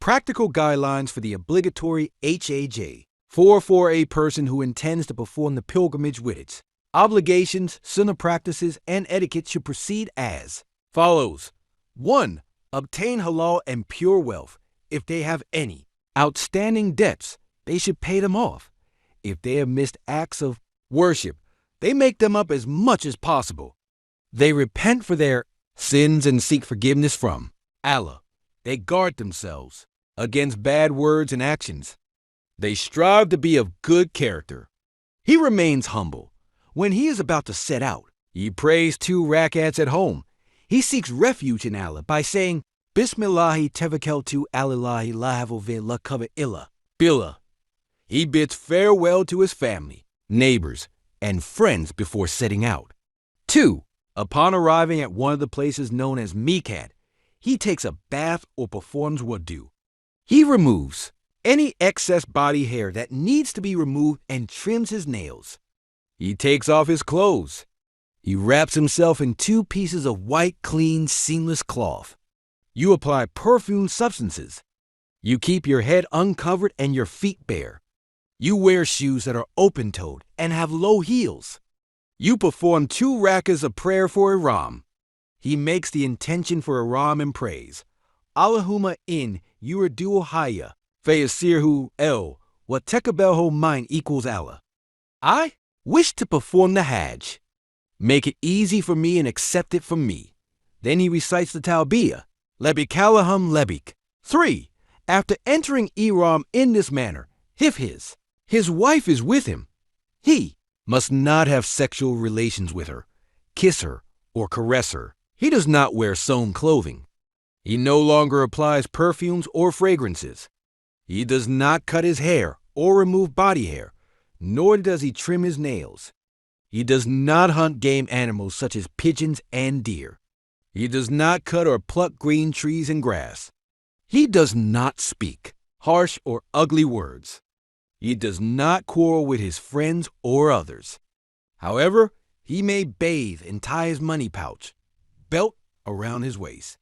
Practical guidelines for the obligatory HAJ for a person who intends to perform the pilgrimage with its obligations, sunnah practices, and etiquette should proceed as follows. 1. Obtain halal and pure wealth. If they have any outstanding debts, they should pay them off. If they have missed acts of worship, they make them up as much as possible. They repent for their sins and seek forgiveness from Allah. They guard themselves against bad words and actions. They strive to be of good character. He remains humble. When he is about to set out, he prays 2 rak'ahs at home. He seeks refuge in Allah by saying, BISMILLAHI TEVEKKELTÜ ALELLAHI لَا Hَوْلَ لَا قُوَّةَ إِلَّا بِاللާh. He bids farewell to his family, neighbors, and friends before setting out. 2. Upon arriving at one of the places known as miqat, he takes a bath or performs wudu. He removes any excess body hair that needs to be removed and trims his nails. He takes off his clothes. He wraps himself in 2 pieces of white, clean, seamless cloth. You apply perfumed substances. You keep your head uncovered and your feet bare. You wear shoes that are open-toed and have low heels. You perform 2 rak'ahs of prayer for ihram. He makes the intention for ihram and prays, Allahumma innî urîdu'l-hajja, fayassirhu tekabbelhû minî Allah. I wish to perform the Hajj. Make it easy for me and accept it from me. Then he recites the Talbiyyah, LEBBEYKALLAHÜMME LEBBEYK. 3. After entering ihram in this manner, if his wife is with him, he must not have sexual relations with her, kiss her, or caress her. He does not wear sewn clothing. He no longer applies perfumes or fragrances. He does not cut his hair or remove body hair, nor does he trim his nails. He does not hunt game animals such as pigeons and deer. He does not cut or pluck green trees and grass. He does not speak harsh or ugly words. He does not quarrel with his friends or others. However, he may bathe and tie his money pouch, belt around his waist.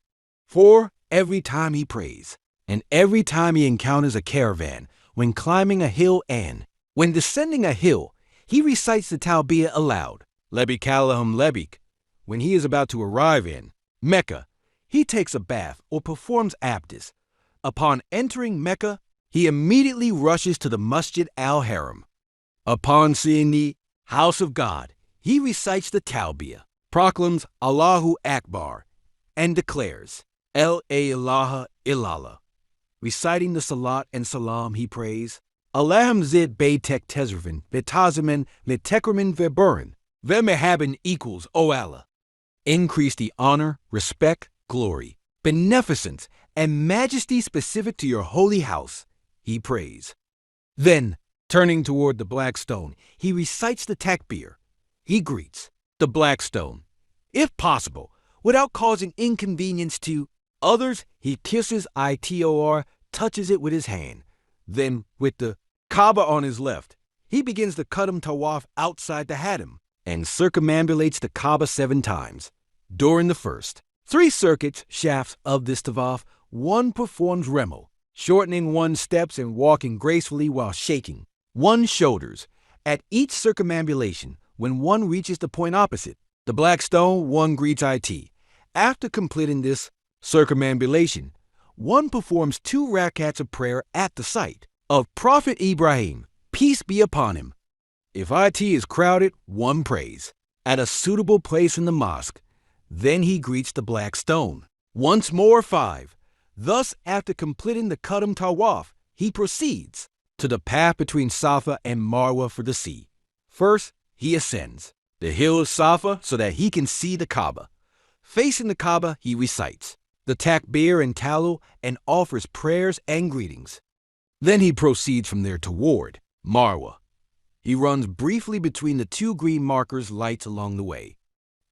4. Every time he prays, and every time he encounters a caravan, when climbing a hill and when descending a hill, he recites the Talbiyyah aloud, LEBBEYKALLAHÜMME LEBBEYK. When he is about to arrive in Mecca, he takes a bath or performs abdus. Upon entering Mecca, he immediately rushes to the Masjid al-Haram. Upon seeing the house of God, he recites the Talbiyyah, proclaims Allahu Akbar, and declares, La ilaha illallah. Reciting the Salat and Salam, he prays, Allahumma zid baytek tezrvin, betazimin, mitekrimin verburin, vemehabin equals, O Allah. Increase the honor, respect, glory, beneficence, and majesty specific to your holy house, he prays. Then, turning toward the black stone, he recites the takbir. He greets the black stone. If possible, without causing inconvenience to others, he kisses it, touches it with his hand. Then, with the Kaaba on his left, he begins the Qadam Tawaf outside the Haram and circumambulates the Kaaba 7 times. During the first 3 circuits shafts of this tawaf, one performs remel, shortening one's steps and walking gracefully while shaking one's shoulders. At each circumambulation, when one reaches the point opposite the black stone, one greets it. After completing this circumambulation, one performs 2 rak'ahs of prayer at the site of Prophet Ibrahim, peace be upon him. If it is crowded, one prays at a suitable place in the mosque. Then he greets the black stone. Once more 5. Thus, after completing the Qadam Tawaf, he proceeds to the path between Safa and Marwa for the sea. First, he ascends the hill of Safa so that he can see the Kaaba. Facing the Kaaba, he recites the takbir and talul and offers prayers and greetings. Then he proceeds from there toward Marwa. He runs briefly between the 2 green markers lights along the way.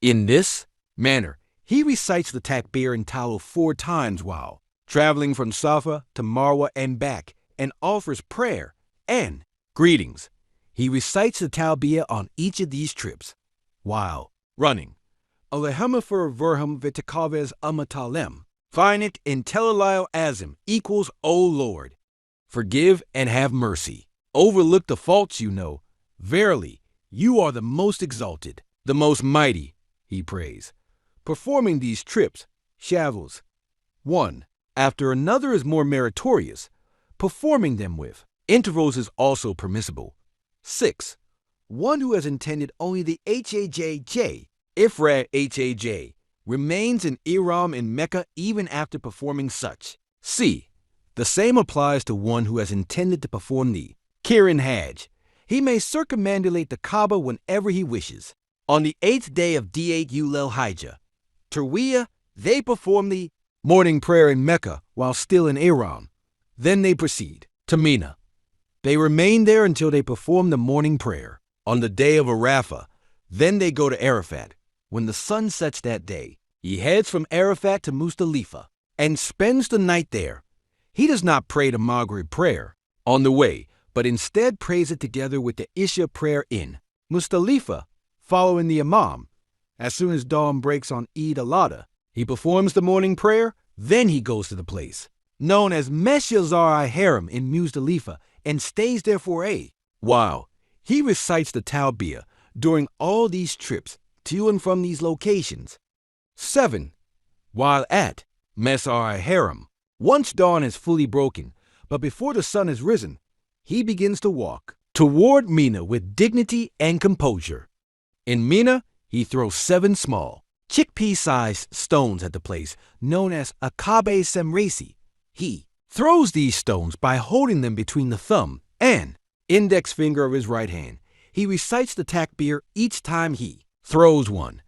In this manner, he recites the takbir and talul 4 times while traveling from Safa to Marwa and back, and offers prayer and greetings. He recites the Talbiyyah on each of these trips while running. Allahumma verham v'tekavez amatalem. Find it in Telal Azim equals, O Lord, forgive and have mercy. Overlook the faults you know. Verily, you are the most exalted, the most mighty, he prays. Performing these trips, shavels, one after another is more meritorious. Performing them with intervals is also permissible. 6. One who has intended only the Hajj, ifrad Hajj, remains in ihram in Mecca even after performing such. C. The same applies to one who has intended to perform the Qiran Hajj. He may circumambulate the Kaaba whenever he wishes. On the 8th day of urîdu'l-hajja, Tarwiyah, they perform the morning prayer in Mecca while still in ihram. Then they proceed to Mina. They remain there until they perform the morning prayer. On the day of Arafah, then they go to Arafat. When the sun sets that day, he heads from Arafat to Muzdalifah and spends the night there. He does not pray the Maghrib prayer on the way, but instead prays it together with the Isha prayer in Muzdalifah, following the Imam. As soon as dawn breaks on Eid al-Adha, he performs the morning prayer, then he goes to the place known as Meshazar Haram in Muzdalifah and stays there for a while. He recites the Talbiyah during all these trips to and from these locations. 7. While at Meshazar Haram, once dawn is fully broken, but before the sun is risen, he begins to walk toward Mina with dignity and composure. In Mina, he throws 7 small, chickpea-sized stones at the place known as Akabe Semresi. He throws these stones by holding them between the thumb and index finger of his right hand. He recites the takbir each time he throws one.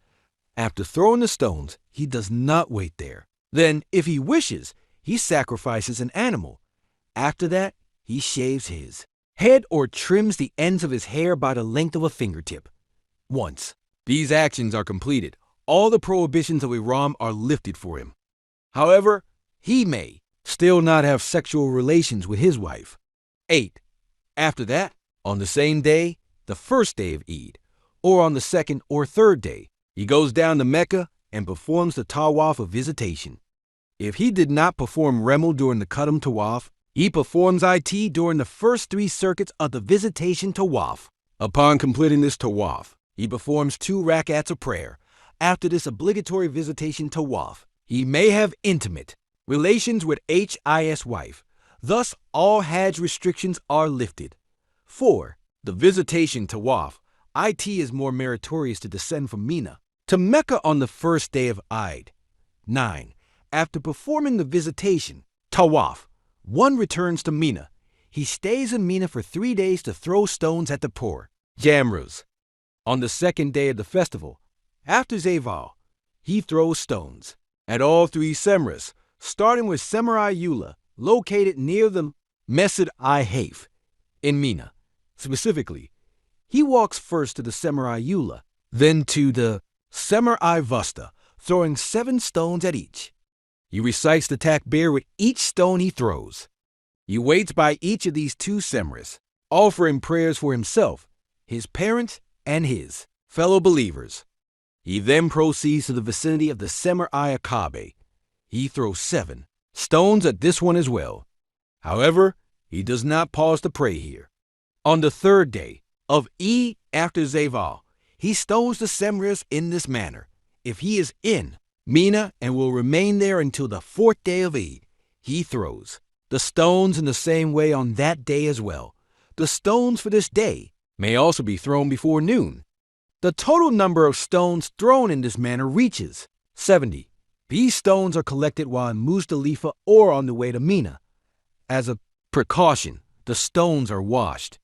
After throwing the stones, he does not wait there. Then, if he wishes, he sacrifices an animal. After that, he shaves his head or trims the ends of his hair by the length of a fingertip. Once these actions are completed, all the prohibitions of ihram are lifted for him. However, he may still not have sexual relations with his wife. 8. After that, on the same day, the first day of Eid, or on the second or third day, he goes down to Mecca and performs the tawaf of visitation. If he did not perform Remel during the Qadam tawaf, he performs it during the first 3 circuits of the visitation tawaf. Upon completing this tawaf, he performs 2 rak'ahs of prayer. After this obligatory visitation tawaf, he may have intimate relations with his wife. Thus, all Hajj restrictions are lifted. 4. The visitation tawaf. It is more meritorious to descend from Mina to Mecca on the first day of Eid. 9. After performing the visitation tawaf, one returns to Mina. He stays in Mina for 3 days to throw stones at the poor, jamras. On the second day of the festival, after Zaval, he throws stones at all 3 semras, starting with Semrai Ula, located near the Masjid-i-Haif in Mina. Specifically, he walks first to the Semrai Ula, then to the Semrai Vusta, throwing 7 stones at each. He recites the takbir with each stone he throws. He waits by each of these 2 semras, offering prayers for himself, his parents, and his fellow believers. He then proceeds to the vicinity of the Semrai Akabe. He throws 7 stones at this one as well. However, he does not pause to pray here. On the 3rd day of Eid after Zaval, he stones the semras in this manner. If he is in Mina and will remain there until the 4th day of Eid, he throws the stones in the same way on that day as well. The stones for this day may also be thrown before noon. The total number of stones thrown in this manner reaches 70. These stones are collected while in Muzdalifah or on the way to Mina. As a precaution, the stones are washed.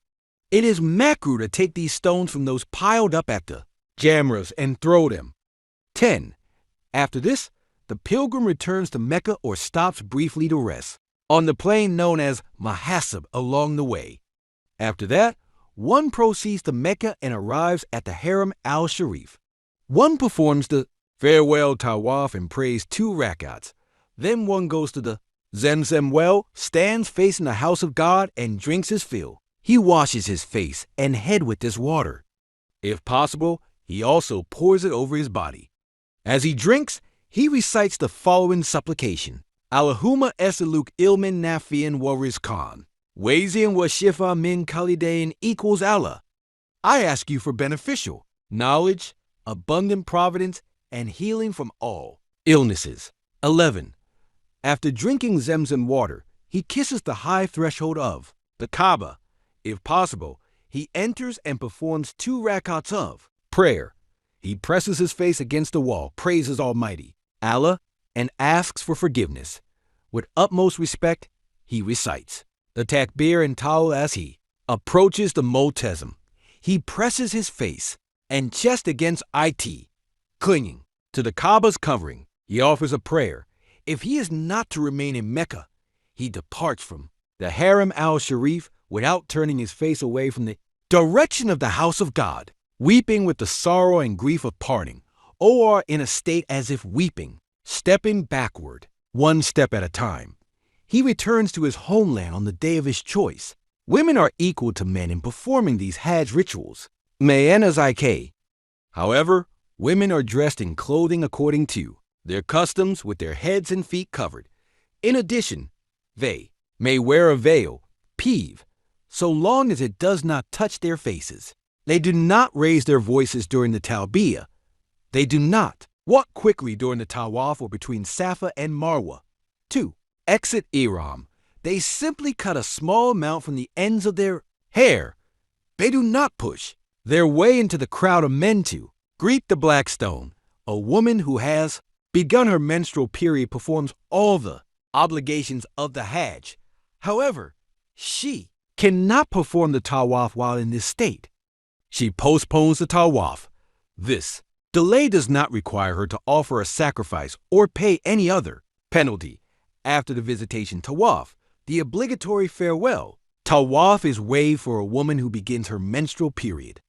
It is makruh to take these stones from those piled up at the jamras and throw them. 10. After this, the pilgrim returns to Mecca or stops briefly to rest on the plain known as Mahasab along the way. After that, one proceeds to Mecca and arrives at the Haram al-Sharif. One performs the farewell tawaf and prays 2 rak'ahs. Then one goes to the Zemzem well, stands facing the house of God, and drinks his fill. He washes his face and head with this water. If possible, he also pours it over his body. As he drinks, he recites the following supplication: Allahumma esaluk ilmin nafian wa rizqan. Wazian wa shifa min kalidain equals Allah. I ask you for beneficial knowledge, abundant providence, and healing from all illnesses. 11. After drinking Zemzem water, he kisses the high threshold of the Kaaba. If possible, he enters and performs 2 rak'ahs of prayer. He presses his face against the wall, praises Almighty Allah, and asks for forgiveness. With utmost respect, he recites the takbir and tawil as he approaches the multazim. He presses his face and chest against it, clinging to the Kaaba's covering. He offers a prayer. If he is not to remain in Mecca, he departs from the Haram al-Sharif without turning his face away from the direction of the house of God, weeping with the sorrow and grief of parting, or in a state as if weeping, stepping backward, 1 step at a time. He returns to his homeland on the day of his choice. Women are equal to men in performing these Hajj rituals. However, women are dressed in clothing according to their customs with their heads and feet covered. In addition, they may wear a veil, peeve, so long as it does not touch their faces. They do not raise their voices during the talbiyah. They do not walk quickly during the tawaf or between Safa and Marwa. 2. Exit ihram. They simply cut a small amount from the ends of their hair. They do not push their way into the crowd of men to greet the black stone. A woman who has begun her menstrual period performs all the obligations of the Hajj. However, she cannot perform the tawaf while in this state. She postpones the tawaf. This delay does not require her to offer a sacrifice or pay any other penalty. After the visitation tawaf, the obligatory farewell tawaf is waived for a woman who begins her menstrual period.